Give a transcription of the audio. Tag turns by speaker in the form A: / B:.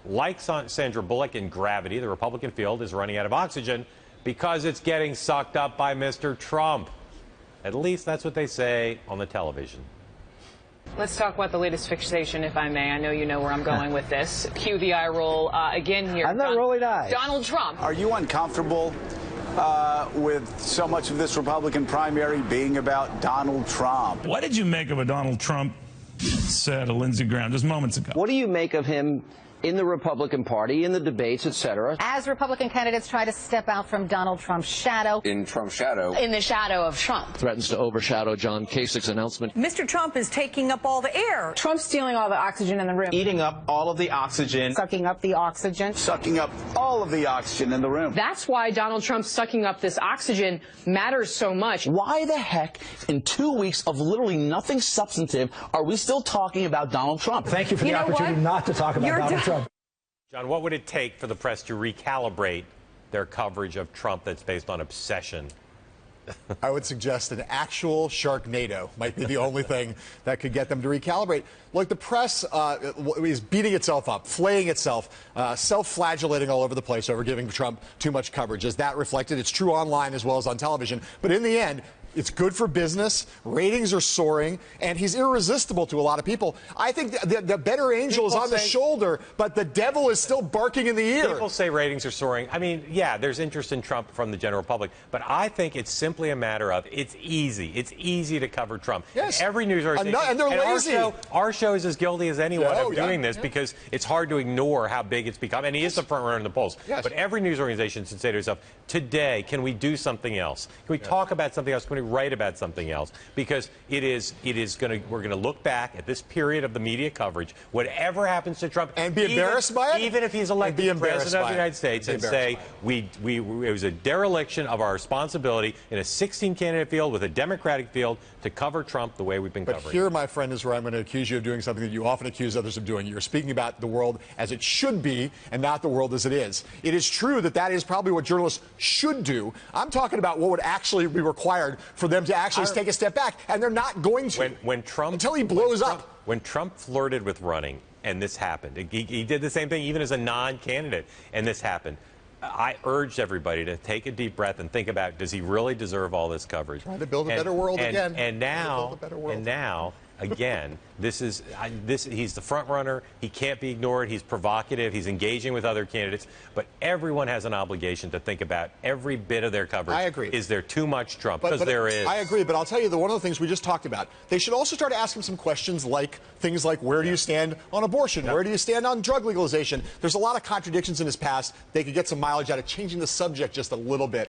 A: like Sandra Bullock in Gravity, the Republican field is running out of oxygen because it's getting sucked up by Mr. Trump. At least that's what they say on the television.
B: Let's talk about the latest fixation, if I may. I know you know where I'm going with this. Cue the eye roll again here.
C: I'm not rolling eyes.
B: Donald Trump.
D: Are you uncomfortable with so much of this Republican primary being about Donald Trump?
E: What did you make of what Donald Trump said to Lindsey Graham just moments ago?
C: What do you make of him in the Republican Party, in the debates, etc.?
F: As Republican candidates try to step out from Donald Trump's shadow.
G: In Trump's shadow.
B: In the shadow of Trump.
C: Threatens to overshadow John Kasich's announcement.
H: Mr. Trump is taking up all the air.
B: Trump's stealing all the oxygen in the room.
I: Eating up all of the oxygen.
F: Sucking up the oxygen.
D: Sucking up all of the oxygen in the room.
B: That's why Donald Trump sucking up this oxygen matters so much.
I: Why the heck, in 2 weeks of literally nothing substantive, are we still talking about Donald Trump?
J: Thank you for the opportunity not to talk about Donald Trump.
A: John, what would it take for the press to recalibrate their coverage of Trump that's based on obsession?
K: I would suggest an actual Sharknado might be the only thing that could get them to recalibrate. Look, the press is beating itself up, flaying itself, self-flagellating all over the place over giving Trump too much coverage. Is that reflected? It's true online as well as on television. But in the end, it's good for business. Ratings are soaring, and he's irresistible to a lot of people. I think the better angel is on the shoulder, but the devil is still barking in the ear.
A: People say ratings are soaring. I mean, yeah, there's interest in Trump from the general public, but I think it's simply a matter of it's easy. It's easy to cover Trump.
K: Yes.
A: Every news organization.
K: And they're lazy.
A: Our show is as guilty as anyone of doing this because it's hard to ignore how big it's become. And he is the front runner in the polls.
K: Yes.
A: But every news organization should say to itself, today, can we do something else? Can we talk about something else? Can we write about something else? Because we're going to look back at this period of the media coverage, whatever happens to Trump,
K: and be embarrassed by it,
A: even if he's elected president of the United States, and say it was a dereliction of our responsibility in a 16-candidate field with a Democratic field to cover Trump the way we've been covering.
K: But here, my friend, is where I'm going to accuse you of doing something that you often accuse others of doing. You're speaking about the world as it should be and not the world as it is. It is true that that is probably what journalists should do. I'm talking about what would actually be required for them to actually take a step back, and they're not going to.
A: When Trump,
K: until he blows up.
A: When Trump flirted with running, and this happened, he did the same thing even as a non-candidate, and this happened. I urged everybody to take a deep breath and think about, does he really deserve all this coverage?
K: Trying to build a better world again.
A: And now, again, he's the front runner. He can't be ignored. He's provocative. He's engaging with other candidates. But everyone has an obligation to think about every bit of their coverage.
K: I agree.
A: Is there too much Trump? Because there is.
K: I agree, but I'll tell you that one of the things we just talked about, they should also start to ask him some questions like things like, where do you stand on abortion? Where do you stand on drug legalization? There's a lot of contradictions in his past. They could get some mileage out of changing the subject just a little bit.